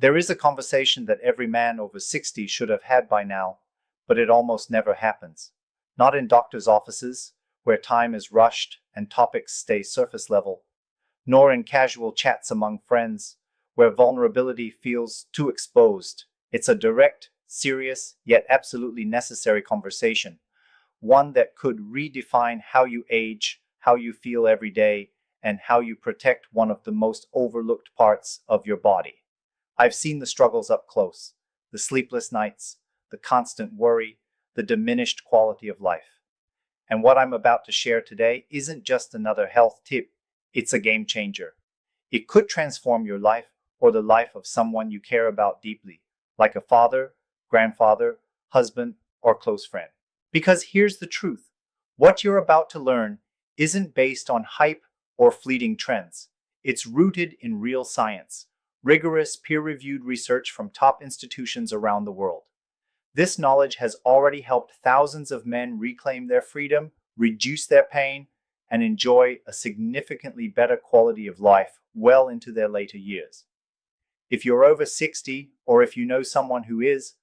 There is a conversation that every man over 60 should have had by now, but it almost never happens. Not in doctors' offices, where time is rushed and topics stay surface level, nor in casual chats among friends, where vulnerability feels too exposed. It's a direct, serious, yet absolutely necessary conversation, one that could redefine how you age, how you feel every day, and how you protect one of the most overlooked parts of your body. I've seen the struggles up close, the sleepless nights, the constant worry, the diminished quality of life. And what I'm about to share today isn't just another health tip, it's a game changer. It could transform your life or the life of someone you care about deeply, like a father, grandfather, husband, or close friend. Because here's the truth, what you're about to learn isn't based on hype or fleeting trends. It's rooted in real science, rigorous peer-reviewed research from top institutions around the world. This knowledge has already helped thousands of men reclaim their freedom, reduce their pain, and enjoy a significantly better quality of life well into their later years. If you're over 60, or if you know someone who is,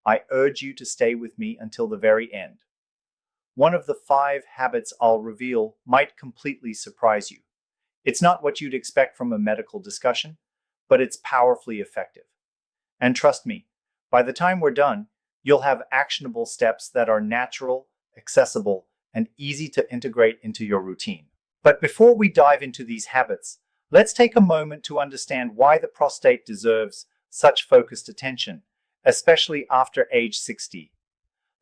I urge you to stay with me until the very end. One of the 5 habits I'll reveal might completely surprise you. It's not what you'd expect from a medical discussion, but it's powerfully effective. And trust me, by the time we're done, you'll have actionable steps that are natural, accessible, and easy to integrate into your routine. But before we dive into these habits, let's take a moment to understand why the prostate deserves such focused attention, especially after age 60.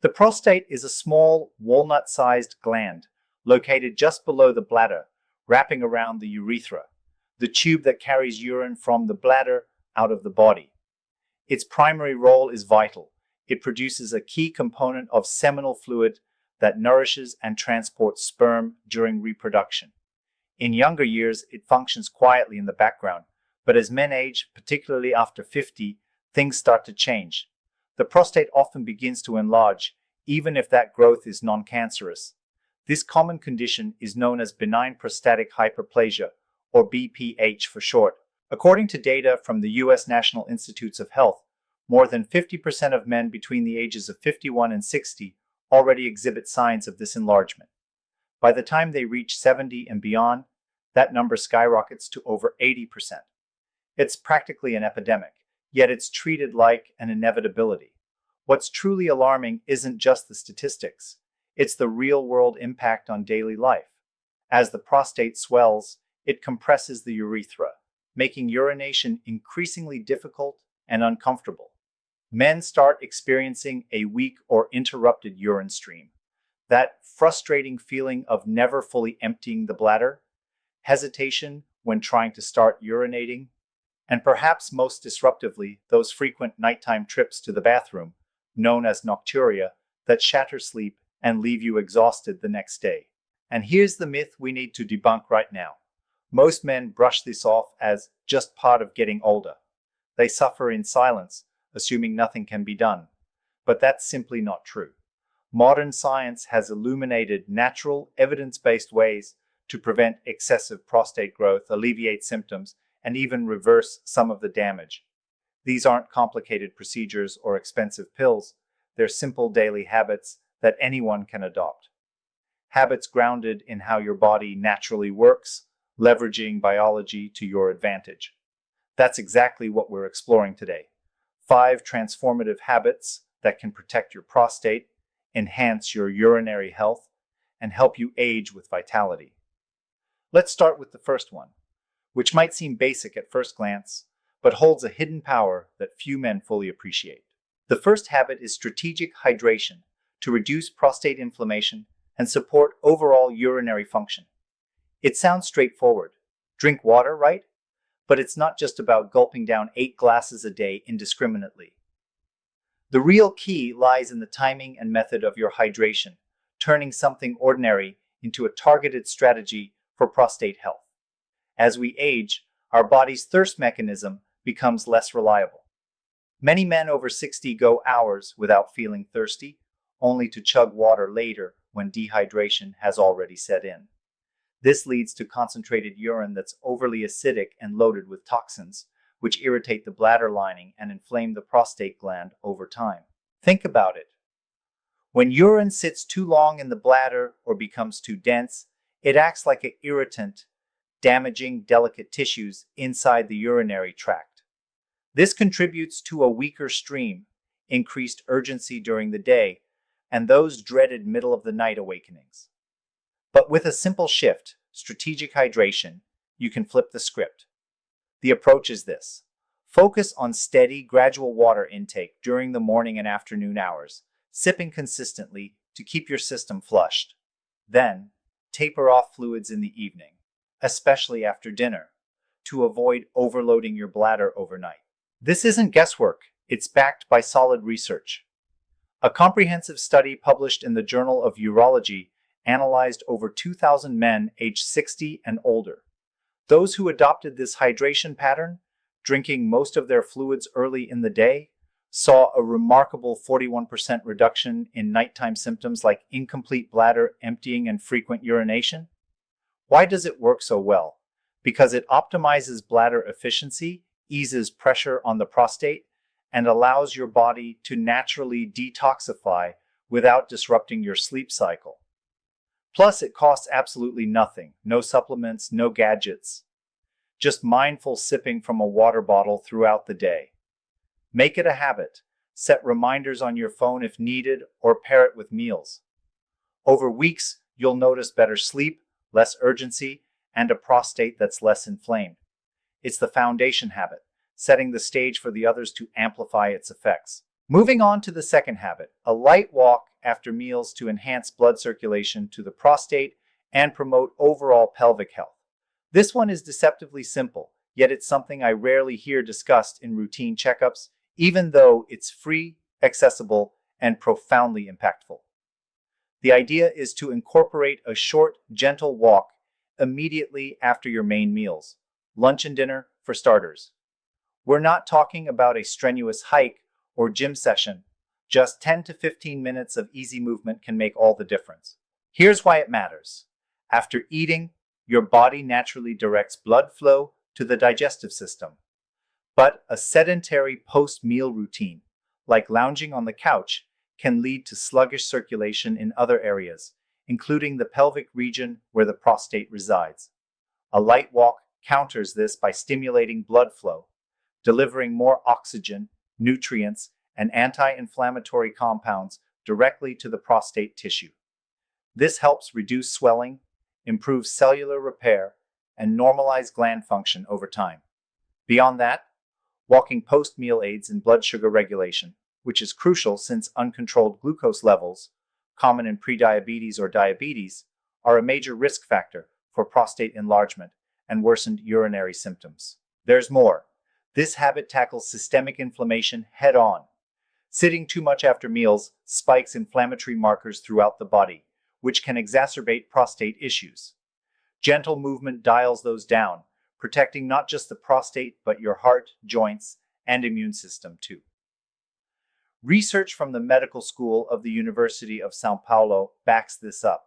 The prostate is a small, walnut-sized gland located just below the bladder, wrapping around the urethra, the tube that carries urine from the bladder out of the body. Its primary role is vital. It produces a key component of seminal fluid that nourishes and transports sperm during reproduction. In younger years, it functions quietly in the background, but as men age, particularly after 50, things start to change. The prostate often begins to enlarge, even if that growth is non-cancerous. This common condition is known as benign prostatic hyperplasia, or BPH for short. According to data from the U.S. National Institutes of Health, more than 50% of men between the ages of 51 and 60 already exhibit signs of this enlargement. By the time they reach 70 and beyond, that number skyrockets to over 80%. It's practically an epidemic, yet it's treated like an inevitability. What's truly alarming isn't just the statistics, it's the real-world impact on daily life. As the prostate swells, it compresses the urethra, making urination increasingly difficult and uncomfortable. Men start experiencing a weak or interrupted urine stream. That frustrating feeling of never fully emptying the bladder, hesitation when trying to start urinating, and perhaps most disruptively, those frequent nighttime trips to the bathroom, known as nocturia, that shatter sleep and leave you exhausted the next day. And here's the myth we need to debunk right now. Most men brush this off as just part of getting older. They suffer in silence, assuming nothing can be done. But that's simply not true. Modern science has illuminated natural, evidence-based ways to prevent excessive prostate growth, alleviate symptoms, and even reverse some of the damage. These aren't complicated procedures or expensive pills. They're simple daily habits that anyone can adopt. Habits grounded in how your body naturally works, leveraging biology to your advantage. That's exactly what we're exploring today. 5 transformative habits that can protect your prostate, enhance your urinary health, and help you age with vitality. Let's start with the first one, which might seem basic at first glance, but holds a hidden power that few men fully appreciate. The first habit is strategic hydration to reduce prostate inflammation and support overall urinary function. It sounds straightforward. Drink water, right? But it's not just about gulping down 8 glasses a day indiscriminately. The real key lies in the timing and method of your hydration, turning something ordinary into a targeted strategy for prostate health. As we age, our body's thirst mechanism becomes less reliable. Many men over 60 go hours without feeling thirsty, only to chug water later when dehydration has already set in. This leads to concentrated urine that's overly acidic and loaded with toxins, which irritate the bladder lining and inflame the prostate gland over time. Think about it. When urine sits too long in the bladder or becomes too dense, it acts like an irritant, damaging delicate tissues inside the urinary tract. This contributes to a weaker stream, increased urgency during the day, and those dreaded middle-of-the-night awakenings. But with a simple shift, strategic hydration, you can flip the script. The approach is this. Focus on steady, gradual water intake during the morning and afternoon hours, sipping consistently to keep your system flushed. Then, taper off fluids in the evening, especially after dinner, to avoid overloading your bladder overnight. This isn't guesswork, it's backed by solid research. A comprehensive study published in the Journal of Urology analyzed over 2,000 men aged 60 and older. Those who adopted this hydration pattern, drinking most of their fluids early in the day, saw a remarkable 41% reduction in nighttime symptoms like incomplete bladder emptying and frequent urination. Why does it work so well? Because it optimizes bladder efficiency, eases pressure on the prostate, and allows your body to naturally detoxify without disrupting your sleep cycle. Plus, it costs absolutely nothing. No supplements, no gadgets. Just mindful sipping from a water bottle throughout the day. Make it a habit. Set reminders on your phone if needed, or pair it with meals. Over weeks, you'll notice better sleep, less urgency, and a prostate that's less inflamed. It's the foundation habit, setting the stage for the others to amplify its effects. Moving on to the second habit, a light walk after meals to enhance blood circulation to the prostate and promote overall pelvic health. This one is deceptively simple, yet it's something I rarely hear discussed in routine checkups, even though it's free, accessible, and profoundly impactful. The idea is to incorporate a short, gentle walk immediately after your main meals, lunch and dinner for starters. We're not talking about a strenuous hike or gym session. Just 10 to 15 minutes of easy movement can make all the difference. Here's why it matters. After eating, your body naturally directs blood flow to the digestive system. But a sedentary post-meal routine, like lounging on the couch, can lead to sluggish circulation in other areas, including the pelvic region where the prostate resides. A light walk counters this by stimulating blood flow, delivering more oxygen, nutrients, and anti-inflammatory compounds directly to the prostate tissue. This helps reduce swelling, improve cellular repair, and normalize gland function over time. Beyond that, walking post-meal aids in blood sugar regulation, which is crucial since uncontrolled glucose levels, common in prediabetes or diabetes, are a major risk factor for prostate enlargement and worsened urinary symptoms. There's more. This habit tackles systemic inflammation head-on. Sitting too much after meals spikes inflammatory markers throughout the body, which can exacerbate prostate issues. Gentle movement dials those down, protecting not just the prostate, but your heart, joints, and immune system too. Research from the Medical School of the University of São Paulo backs this up.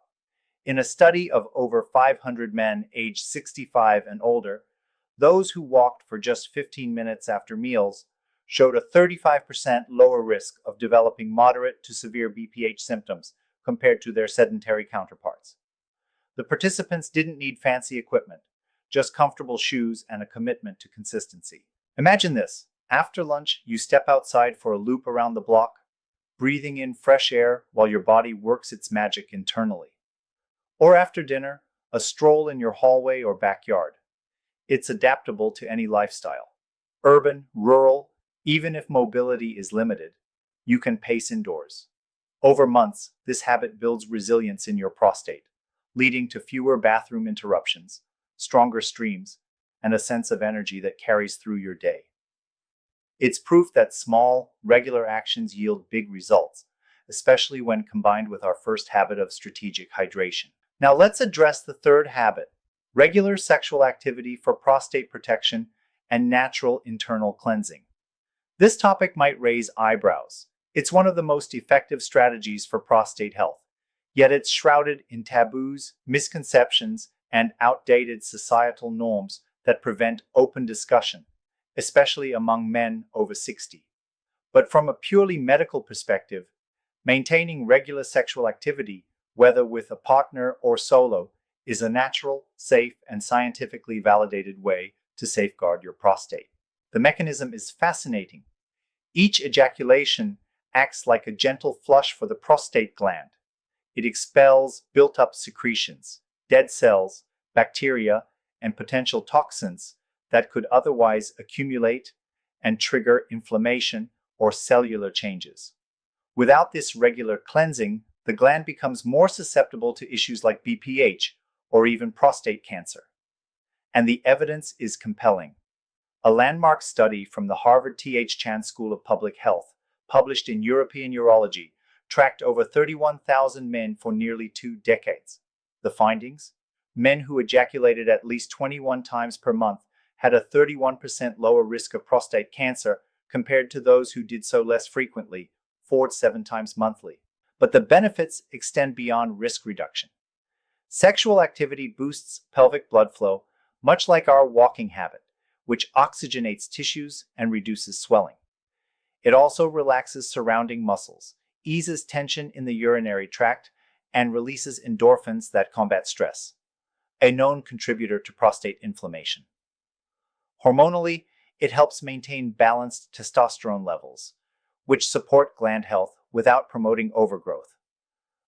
In a study of over 500 men aged 65 and older, those who walked for just 15 minutes after meals showed a 35% lower risk of developing moderate to severe BPH symptoms compared to their sedentary counterparts. The participants didn't need fancy equipment, just comfortable shoes and a commitment to consistency. Imagine this. After lunch, you step outside for a loop around the block, breathing in fresh air while your body works its magic internally. Or after dinner, a stroll in your hallway or backyard. It's adaptable to any lifestyle. Urban, rural, even if mobility is limited, you can pace indoors. Over months, this habit builds resilience in your prostate, leading to fewer bathroom interruptions, stronger streams, and a sense of energy that carries through your day. It's proof that small, regular actions yield big results, especially when combined with our first habit of strategic hydration. Now let's address the third habit, regular sexual activity for prostate protection and natural internal cleansing. This topic might raise eyebrows. It's one of the most effective strategies for prostate health, yet it's shrouded in taboos, misconceptions, and outdated societal norms that prevent open discussion. especially among men over 60. But from a purely medical perspective, maintaining regular sexual activity, whether with a partner or solo, is a natural, safe, and scientifically validated way to safeguard your prostate. The mechanism is fascinating. Each ejaculation acts like a gentle flush for the prostate gland. It expels built-up secretions, dead cells, bacteria, and potential toxins that could otherwise accumulate and trigger inflammation or cellular changes. Without this regular cleansing, the gland becomes more susceptible to issues like BPH or even prostate cancer. And the evidence is compelling. A landmark study from the Harvard T.H. Chan School of Public Health, published in European Urology, tracked over 31,000 men for nearly 2 decades. The findings? Men who ejaculated at least 21 times per month had a 31% lower risk of prostate cancer compared to those who did so less frequently, 4 to 7 times monthly. But the benefits extend beyond risk reduction. Sexual activity boosts pelvic blood flow, much like our walking habit, which oxygenates tissues and reduces swelling. It also relaxes surrounding muscles, eases tension in the urinary tract, and releases endorphins that combat stress, a known contributor to prostate inflammation. Hormonally, it helps maintain balanced testosterone levels, which support gland health without promoting overgrowth.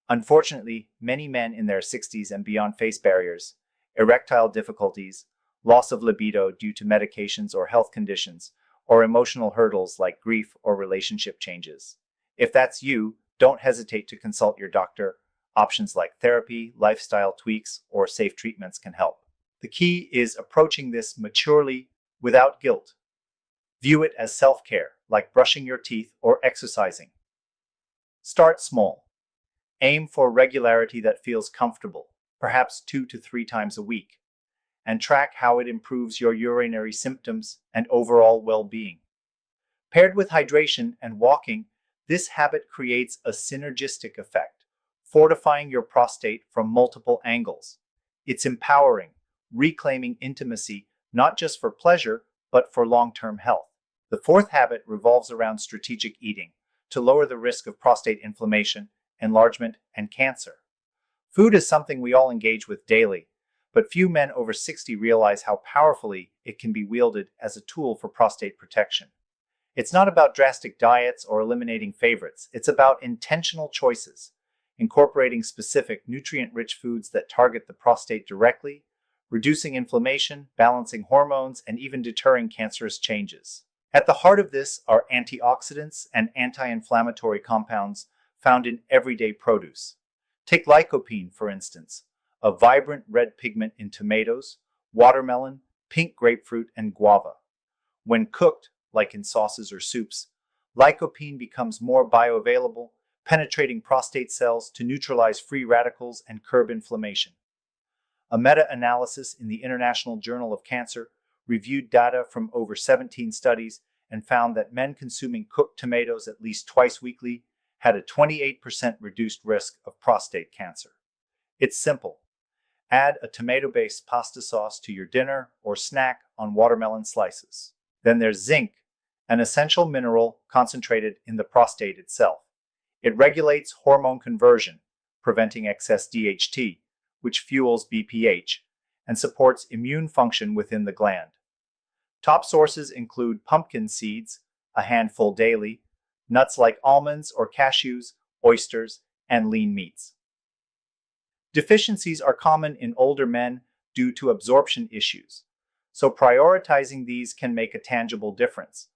Unfortunately, many men in their 60s and beyond face barriers, erectile difficulties, loss of libido due to medications or health conditions, or emotional hurdles like grief or relationship changes. If that's you, don't hesitate to consult your doctor. Options like therapy, lifestyle tweaks, or safe treatments can help. The key is approaching this maturely without guilt. View it as self-care, like brushing your teeth or exercising. Start small. Aim for regularity that feels comfortable, perhaps 2 to 3 times a week, and track how it improves your urinary symptoms and overall well-being. Paired with hydration and walking, this habit creates a synergistic effect, fortifying your prostate from multiple angles. It's empowering, reclaiming intimacy not just for pleasure, but for long-term health. The fourth habit revolves around strategic eating to lower the risk of prostate inflammation, enlargement, and cancer. Food is something we all engage with daily, but few men over 60 realize how powerfully it can be wielded as a tool for prostate protection. It's not about drastic diets or eliminating favorites. It's about intentional choices, incorporating specific nutrient-rich foods that target the prostate directly, reducing inflammation, balancing hormones, and even deterring cancerous changes. At the heart of this are antioxidants and anti-inflammatory compounds found in everyday produce. Take lycopene, for instance, a vibrant red pigment in tomatoes, watermelon, pink grapefruit, and guava. When cooked, like in sauces or soups, lycopene becomes more bioavailable, penetrating prostate cells to neutralize free radicals and curb inflammation. A meta-analysis in the International Journal of Cancer reviewed data from over 17 studies and found that men consuming cooked tomatoes at least twice weekly had a 28% reduced risk of prostate cancer. It's simple. Add a tomato-based pasta sauce to your dinner or snack on watermelon slices. Then there's zinc, an essential mineral concentrated in the prostate itself. It regulates hormone conversion, preventing excess DHT, which fuels BPH, and supports immune function within the gland. Top sources include pumpkin seeds, a handful daily, nuts like almonds or cashews, oysters, and lean meats. Deficiencies are common in older men due to absorption issues, so prioritizing these can make a tangible difference.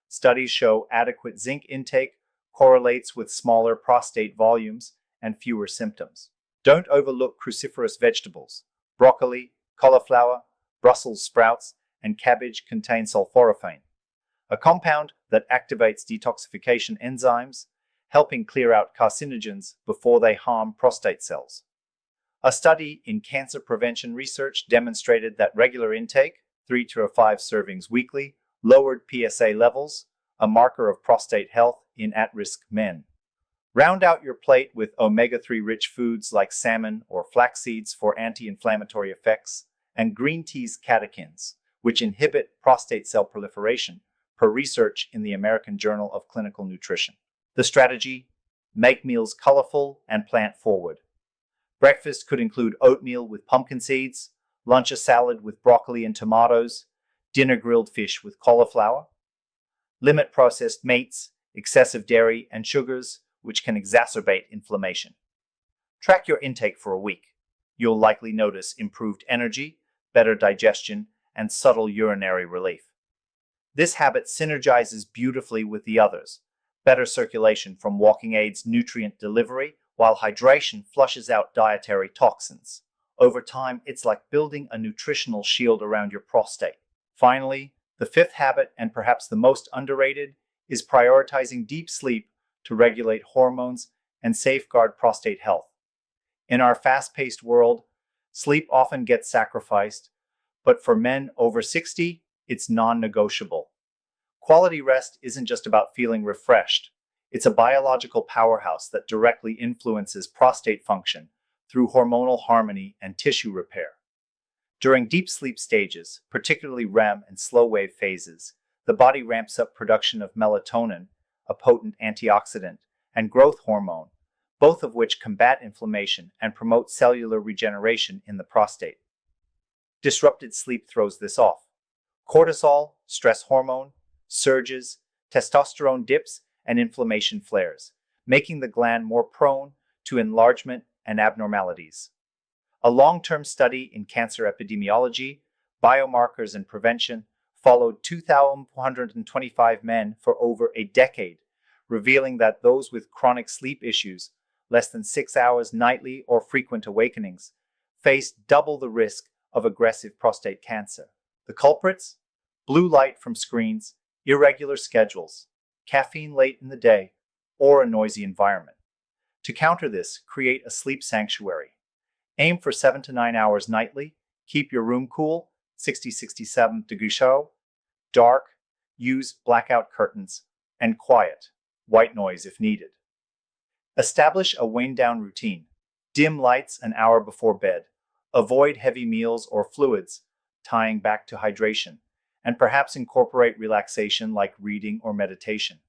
Studies show adequate zinc intake correlates with smaller prostate volumes and fewer symptoms. Don't overlook cruciferous vegetables. Broccoli, cauliflower, Brussels sprouts, and cabbage contain sulforaphane, a compound that activates detoxification enzymes, helping clear out carcinogens before they harm prostate cells. A study in cancer prevention research demonstrated that regular intake, 3 to 5 servings weekly, lowered PSA levels, a marker of prostate health in at-risk men. Round out your plate with omega-3 rich foods like salmon or flax seeds for anti-inflammatory effects, and green tea's catechins, which inhibit prostate cell proliferation, per research in the American Journal of Clinical Nutrition. The strategy: make meals colorful and plant-forward. Breakfast could include oatmeal with pumpkin seeds, lunch a salad with broccoli and tomatoes, dinner grilled fish with cauliflower. Limit processed meats, excessive dairy, and sugars, which can exacerbate inflammation. Track your intake for a week. You'll likely notice improved energy, better digestion, and subtle urinary relief. This habit synergizes beautifully with the others: better circulation from walking aids nutrient delivery, while hydration flushes out dietary toxins. Over time, it's like building a nutritional shield around your prostate. Finally, the fifth habit, and perhaps the most underrated, is prioritizing deep sleep to regulate hormones and safeguard prostate health. In our fast-paced world, sleep often gets sacrificed, but for men over 60, it's non-negotiable. Quality rest isn't just about feeling refreshed. It's a biological powerhouse that directly influences prostate function through hormonal harmony and tissue repair. During deep sleep stages, particularly REM and slow-wave phases, the body ramps up production of melatonin, a potent antioxidant, and growth hormone, both of which combat inflammation and promote cellular regeneration in the prostate. Disrupted sleep throws this off. Cortisol, stress hormone, surges, testosterone dips, and inflammation flares, making the gland more prone to enlargement and abnormalities. A long-term study in cancer epidemiology, biomarkers, and prevention followed 2,425 men for over a decade, revealing that those with chronic sleep issues, less than 6 hours nightly or frequent awakenings, faced double the risk of aggressive prostate cancer. The culprits? Blue light from screens, irregular schedules, caffeine late in the day, or a noisy environment. To counter this, create a sleep sanctuary. Aim for 7 to 9 hours nightly. Keep your room cool, 60-67 degrees Celsius, dark, use blackout curtains, and quiet, white noise if needed. Establish a wind-down routine. Dim lights an hour before bed. Avoid heavy meals or fluids, tying back to hydration, and perhaps incorporate relaxation like reading or meditation.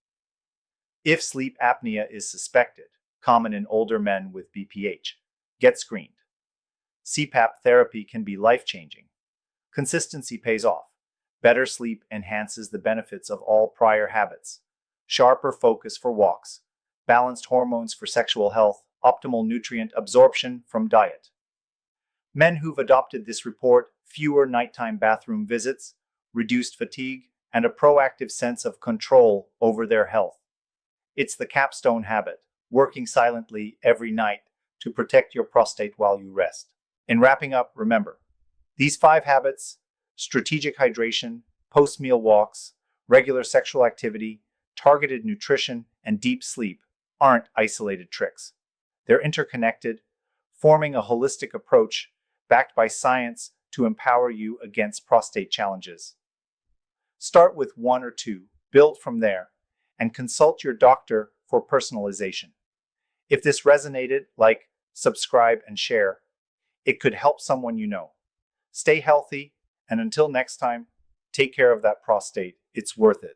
If sleep apnea is suspected, common in older men with BPH, get screened. CPAP therapy can be life-changing. Consistency pays off. Better sleep enhances the benefits of all prior habits. Sharper focus for walks, balanced hormones for sexual health, optimal nutrient absorption from diet. Men who've adopted this report fewer nighttime bathroom visits, reduced fatigue, and a proactive sense of control over their health. It's the capstone habit, working silently every night to protect your prostate while you rest. In wrapping up, remember, these 5 habits: strategic hydration, post-meal walks, regular sexual activity, targeted nutrition, and deep sleep, aren't isolated tricks. They're interconnected, forming a holistic approach backed by science to empower you against prostate challenges. Start with 1 or 2, build from there, and consult your doctor for personalization. If this resonated, like, subscribe, and share. It could help someone you know. Stay healthy, and until next time, take care of that prostate. It's worth it.